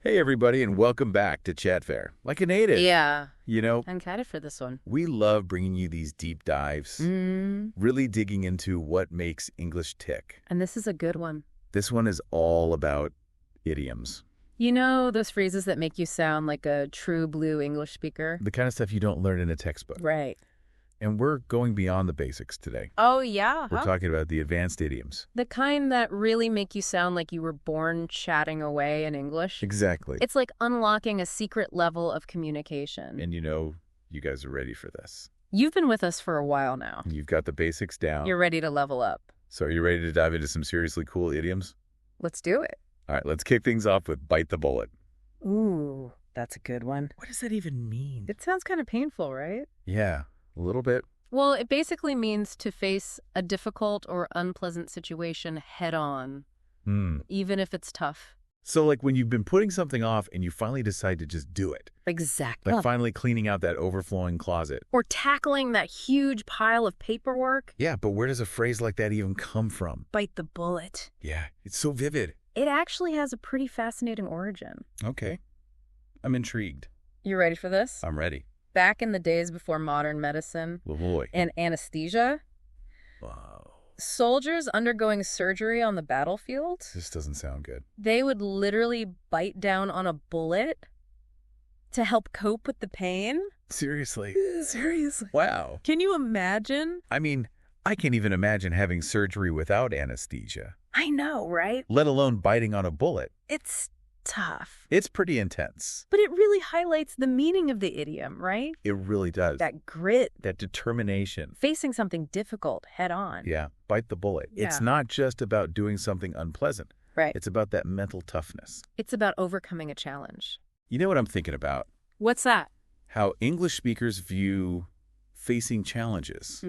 Hey, everybody, and welcome back to Chat Fair. Like a native. Yeah, You know, I'm excited for this one. we love bringing you these deep dives, really digging into what makes English tick. And this is a good one. This one is all about idioms. You know those phrases that make you sound like a true blue English speaker? The kind of stuff you don't learn in a textbook. Right. And we're going beyond the basics today. Oh, yeah? We're talking about the advanced idioms. The kind that really make you sound like you were born chatting away in English. Exactly. It's like unlocking a secret level of communication. And you know, you guys are ready for this. You've been with us for a while now. You've got the basics down. You're ready to level up. So are you ready to dive into some seriously cool idioms? Let's do it. All right, let's kick things off with bite the bullet. Ooh, that's a good one. What does that even mean? It sounds kind of painful, right? Yeah, a little bit. Well, it basically means to face a difficult or unpleasant situation head on, even if it's tough. So like when you've been putting something off and you finally decide to just do it. Exactly. Like finally cleaning out that overflowing closet. Or tackling that huge pile of paperwork. Yeah, but where does a phrase like that even come from? Bite the bullet. Yeah, it's so vivid. It actually has a pretty fascinating origin. Okay. I'm intrigued. You ready for this? I'm ready. Back in the days before modern medicine Oh boy. and anesthesia, Wow. soldiers undergoing surgery on the battlefield, This doesn't sound good. they would literally bite down on a bullet to help cope with the pain. Seriously. Seriously. Wow. Can you imagine? I mean, I can't even imagine having surgery without anesthesia, I know, right? let alone biting on a bullet. It's tough. It's pretty intense. But it really highlights the meaning of the idiom, right? It really does. That grit, That determination. facing something difficult head on. Yeah, bite the bullet. It's Yeah. not just about doing something unpleasant. Right. It's about that mental toughness. It's about overcoming a challenge. You know what I'm thinking about? What's that? How English speakers view facing challenges.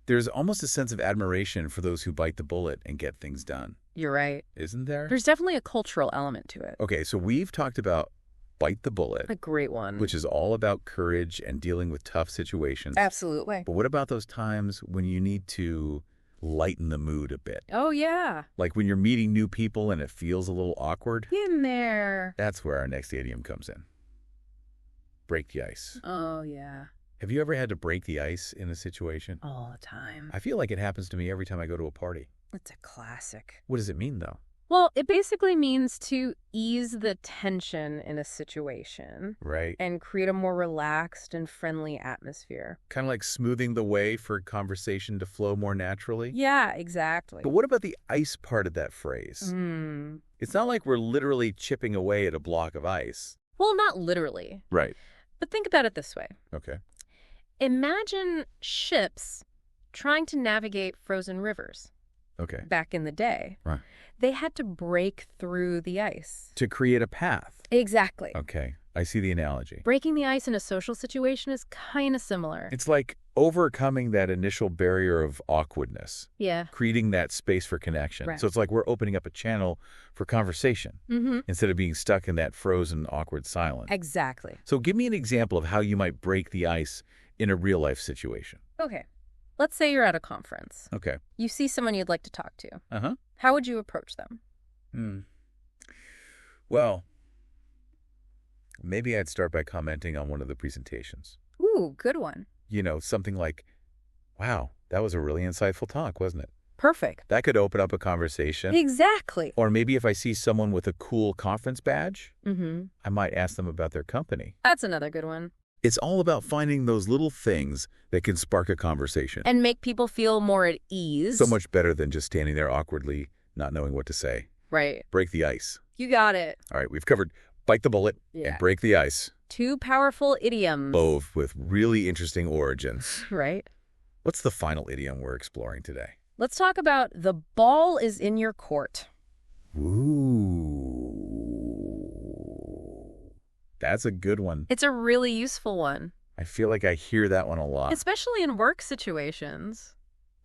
There's almost a sense of admiration for those who bite the bullet and get things done. You're right. Isn't there? There's definitely a cultural element to it. Okay, so we've talked about bite the bullet, A great one. which is all about courage and dealing with tough situations. Absolutely. But what about those times when you need to lighten the mood a bit? Oh, yeah. Like when you're meeting new people and it feels a little awkward? In there. That's where our next idiom comes in. Break the ice. Oh, yeah. Have you ever had to break the ice in a situation? All the time. I feel like it happens to me every time I go to a party. It's a classic. What does it mean, though? Well, it basically means to ease the tension in a situation Right? and create a more relaxed and friendly atmosphere. Kind of like smoothing the way for conversation to flow more naturally? Yeah, exactly. But what about the ice part of that phrase? It's not like we're literally chipping away at a block of ice. Well, not literally. Right. But think about it this way. Okay. Imagine ships trying to navigate frozen rivers Okay. back in the day. Right. They had to break through the ice. To create a path. Exactly. Okay. I see the analogy. Breaking the ice in a social situation is kind of similar. It's like overcoming that initial barrier of awkwardness, Yeah. creating that space for connection. Right. So it's like we're opening up a channel for conversation instead of being stuck in that frozen, awkward silence. Exactly. So give me an example of how you might break the ice in a real-life situation. Okay. Let's say you're at a conference. Okay. You see someone you'd like to talk to. Uh-huh. How would you approach them? Well, maybe I'd start by commenting on one of the presentations. Ooh, good one. You know, something like, wow, that was a really insightful talk, wasn't it? Perfect. That could open up a conversation. Exactly. Or maybe if I see someone with a cool conference badge, I might ask them about their company. That's another good one. It's all about finding those little things that can spark a conversation. And make people feel more at ease. So much better than just standing there awkwardly, not knowing what to say. Right. Break the ice. You got it. All right, we've covered bite the bullet and break the ice. Two powerful idioms. Both with really interesting origins. Right. What's the final idiom we're exploring today? Let's talk about the ball is in your court. Ooh. That's a good one. It's a really useful one. I feel like I hear that one a lot. Especially in work situations.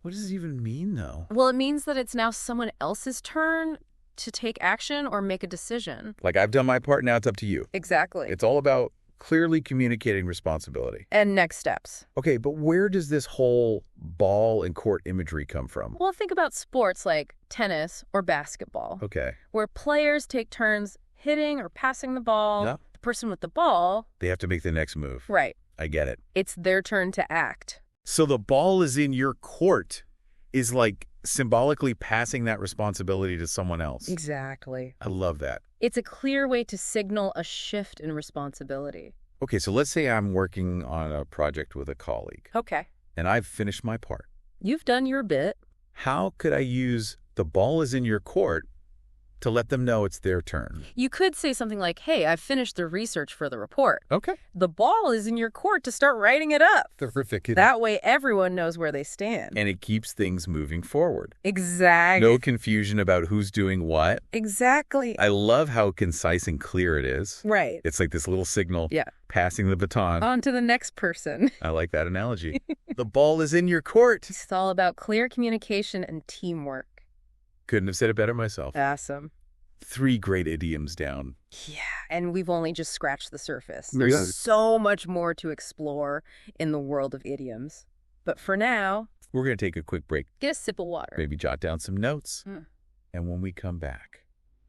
What does it even mean, though? Well, it means that it's now someone else's turn to take action or make a decision. Like, I've done my part, now it's up to you. Exactly. It's all about clearly communicating responsibility. And next steps. Okay, but where does this whole ball and court imagery come from? Well, think about sports like tennis or basketball, Okay. where players take turns hitting or passing the ball. Yeah. The person with the ball, They have to make the next move. right. I get it. It's their turn to act. So the ball is in your court is like symbolically passing that responsibility to someone else. Exactly. I love that. It's a clear way to signal a shift in responsibility. Okay, so let's say I'm working on a project with a colleague, Okay. and I've finished my part. You've done your bit. How could I use the ball is in your court to let them know it's their turn? You could say something like, hey, I've finished the research for the report. Okay. The ball is in your court to start writing it up. Terrific. That way everyone knows where they stand. And it keeps things moving forward. Exactly. No confusion about who's doing what. Exactly. I love how concise and clear it is. Right. It's like this little signal. Yeah. Passing the baton. On to the next person. I like that analogy. The ball is in your court. It's all about clear communication and teamwork. Couldn't have said it better myself. Awesome. 3 great idioms down. Yeah, and we've only just scratched the surface. Yeah. There's so much more to explore in the world of idioms. But for now, We're going to take a quick break. get a sip of water. Maybe jot down some notes. Mm. And when we come back.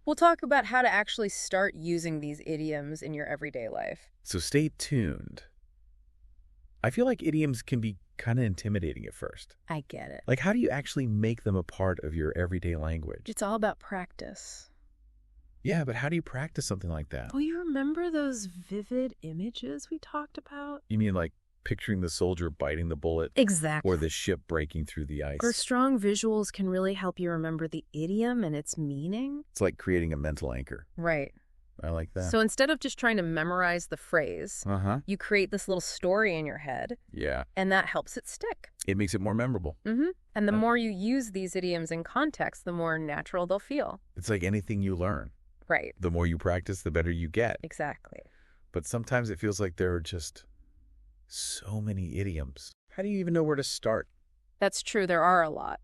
We'll talk about how to actually start using these idioms in your everyday life. So stay tuned. I feel like idioms can be kind of intimidating at first. I get it. Like, how do you actually make them a part of your everyday language? It's all about practice. Yeah, but how do you practice something like that? Oh, you remember those vivid images we talked about? You mean like picturing the soldier biting the bullet Exactly. or the ship breaking through the ice? Or strong visuals can really help you remember the idiom and its meaning. It's like creating a mental anchor. Right. I like that. So instead of just trying to memorize the phrase, Uh-huh. you create this little story in your head, Yeah. and that helps it stick. It makes it more memorable. And the more you use these idioms in context, the more natural they'll feel. It's like anything you learn. Right. The more you practice, the better you get. Exactly. But sometimes it feels like there are just so many idioms. How do you even know where to start? That's true. There are a lot.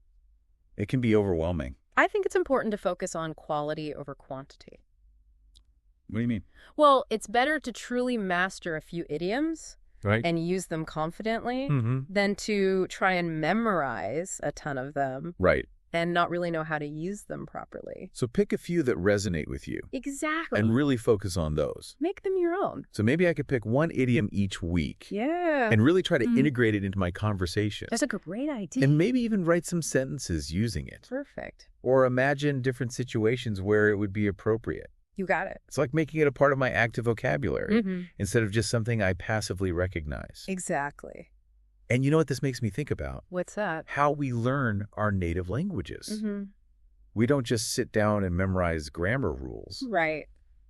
It can be overwhelming. I think it's important to focus on quality over quantity. What do you mean? Well, it's better to truly master a few idioms Right? and use them confidently Mm-hmm. than to try and memorize a ton of them Right. and not really know how to use them properly. So pick a few that resonate with you Exactly. and really focus on those. Make them your own. So maybe I could pick one idiom each week Yeah. and really try to integrate it into my conversation. That's a great idea. And maybe even write some sentences using it. Perfect. Or imagine different situations where it would be appropriate. You got it. It's like making it a part of my active vocabulary Mm-hmm. instead of just something I passively recognize. Exactly. And you know what this makes me think about? What's that? How we learn our native languages. Mm-hmm. We don't just sit down and memorize grammar rules. Right.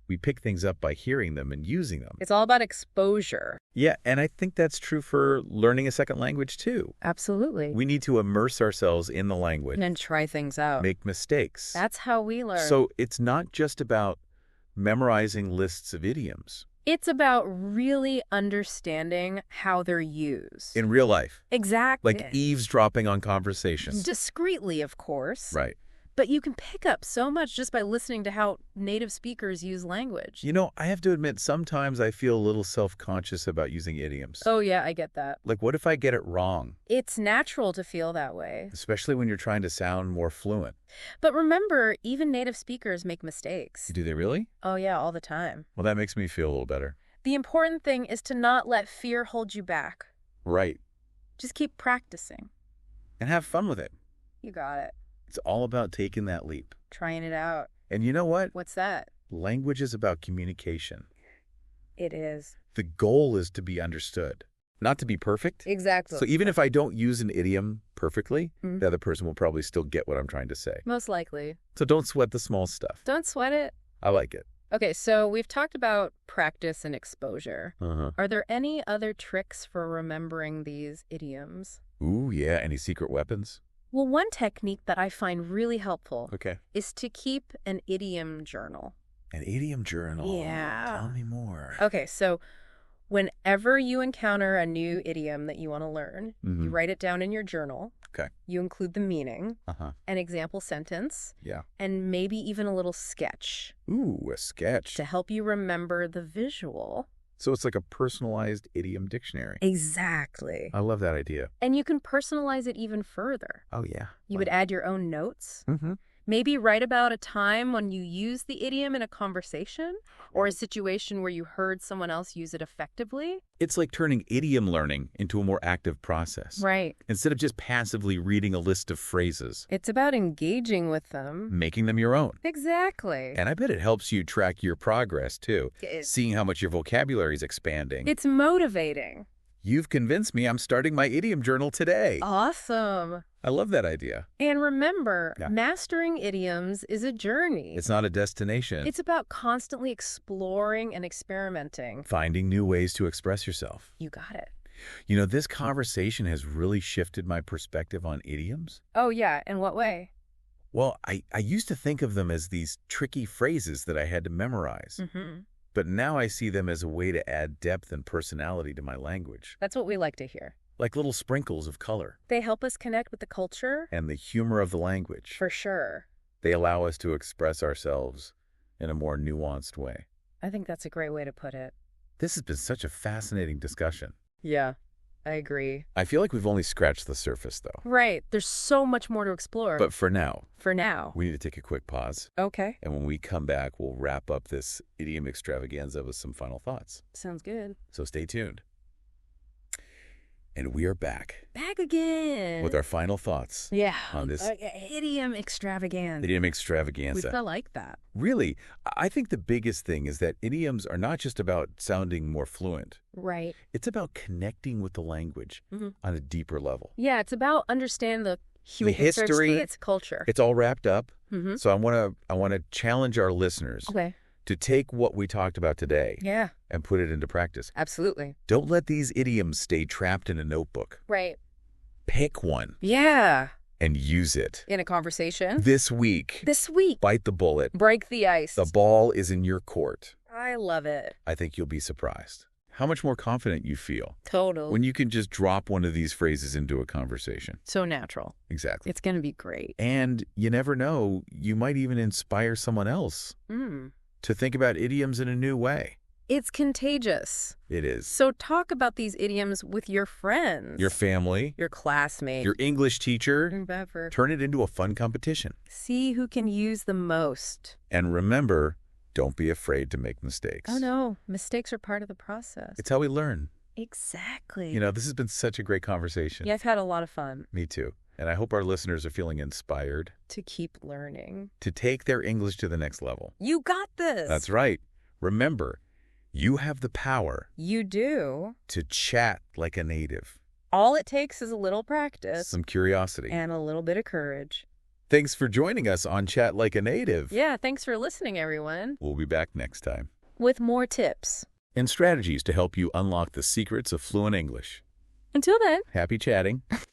We pick things up by hearing them and using them. It's all about exposure. Yeah, and I think that's true for learning a second language too. Absolutely. We need to immerse ourselves in the language, And try things out. make mistakes. That's how we learn. So it's not just about memorizing lists of idioms. It's about really understanding how they're used. In real life, Exactly. like eavesdropping on conversations. Discreetly, of course. Right. But you can pick up so much just by listening to how native speakers use language. You know, I have to admit, sometimes I feel a little self-conscious about using idioms. Oh, yeah, I get that. Like, what if I get it wrong? It's natural to feel that way. Especially when you're trying to sound more fluent. But remember, even native speakers make mistakes. Do they really? Oh, yeah, all the time. Well, that makes me feel a little better. The important thing is to not let fear hold you back. Right. Just keep practicing. And have fun with it. You got it. It's all about taking that leap. Trying it out. And you know what? What's that? Language is about communication. It is. The goal is to be understood, not to be perfect. Exactly. So even if I don't use an idiom perfectly, Mhm. the other person will probably still get what I'm trying to say. Most likely. So don't sweat the small stuff. Don't sweat it. I like it. Okay, so we've talked about practice and exposure. Uh-huh. Are there any other tricks for remembering these idioms? Ooh, yeah. Any secret weapons? Well, one technique that I find really helpful Okay. is to keep an idiom journal. An idiom journal. Yeah. Tell me more. Okay, so whenever you encounter a new idiom that you want to learn, you Mhm. write it down in your journal. Okay. You include the meaning, Uh-huh. an example sentence, Yeah. and maybe even a little sketch Ooh, a sketch. to help you remember the visual. So it's like a personalized idiom dictionary. Exactly. I love that idea. And you can personalize it even further. Oh, yeah. You would add your own notes, Mm-hmm. Maybe write about a time when you used the idiom in a conversation or a situation where you heard someone else use it effectively. It's like turning idiom learning into a more active process. Right. Instead of just passively reading a list of phrases. It's about engaging with them. Making them your own. Exactly. And I bet it helps you track your progress, too. Seeing how much your vocabulary is expanding. It's motivating. You've convinced me I'm starting my idiom journal today. Awesome. I love that idea. And remember, mastering idioms is a journey. It's not a destination. It's about constantly exploring and experimenting. Finding new ways to express yourself. You got it. You know, this conversation has really shifted my perspective on idioms. Oh, yeah. In what way? Well, I used to think of them as these tricky phrases that I had to memorize. But now I see them as a way to add depth and personality to my language. That's what we like to hear. Like little sprinkles of color. They help us connect with the culture. And the humor of the language. For sure. They allow us to express ourselves in a more nuanced way. I think that's a great way to put it. This has been such a fascinating discussion. Yeah, I agree. I feel like we've only scratched the surface, though. Right. There's so much more to explore. But for now, we need to take a quick pause. Okay. And when we come back, we'll wrap up this idiom extravaganza with some final thoughts. Sounds good. So stay tuned. And we are back. Back again. With our final thoughts. Yeah. On this idiom extravaganza. idiom extravaganza. We felt like that. Really, I think the biggest thing is that idioms are not just about sounding more fluent. Right. It's about connecting with the language on a deeper level. Yeah, it's about understanding the human history, its culture. It's all wrapped up. So I want to challenge our listeners to take what we talked about today and put it into practice. Absolutely. Don't let these idioms stay trapped in a notebook. Right. Pick one. Yeah. And use it. In a conversation. This week. Bite the bullet. Break the ice. The ball is in your court. I love it. I think you'll be surprised how much more confident you feel. Totally. When you can just drop one of these phrases into a conversation. So natural. Exactly. It's going to be great. And you never know, you might even inspire someone else to think about idioms in a new way. It's contagious. It is. So talk about these idioms with your friends. Your family. Your classmates. Your English teacher. Whoever. Turn it into a fun competition. See who can use the most. And remember, don't be afraid to make mistakes. Oh, no. Mistakes are part of the process. It's how we learn. Exactly. You know, this has been such a great conversation. Yeah, I've had a lot of fun. Me too. And I hope our listeners are feeling inspired. To keep learning. To take their English to the next level. You got this. That's right. Remember, you have the power. You do. To chat like a native. All it takes is a little practice. Some curiosity. And a little bit of courage. Thanks for joining us on Chat Like a Native. Yeah, thanks for listening, everyone. We'll be back next time. With more tips. And strategies to help you unlock the secrets of fluent English. Until then. Happy chatting.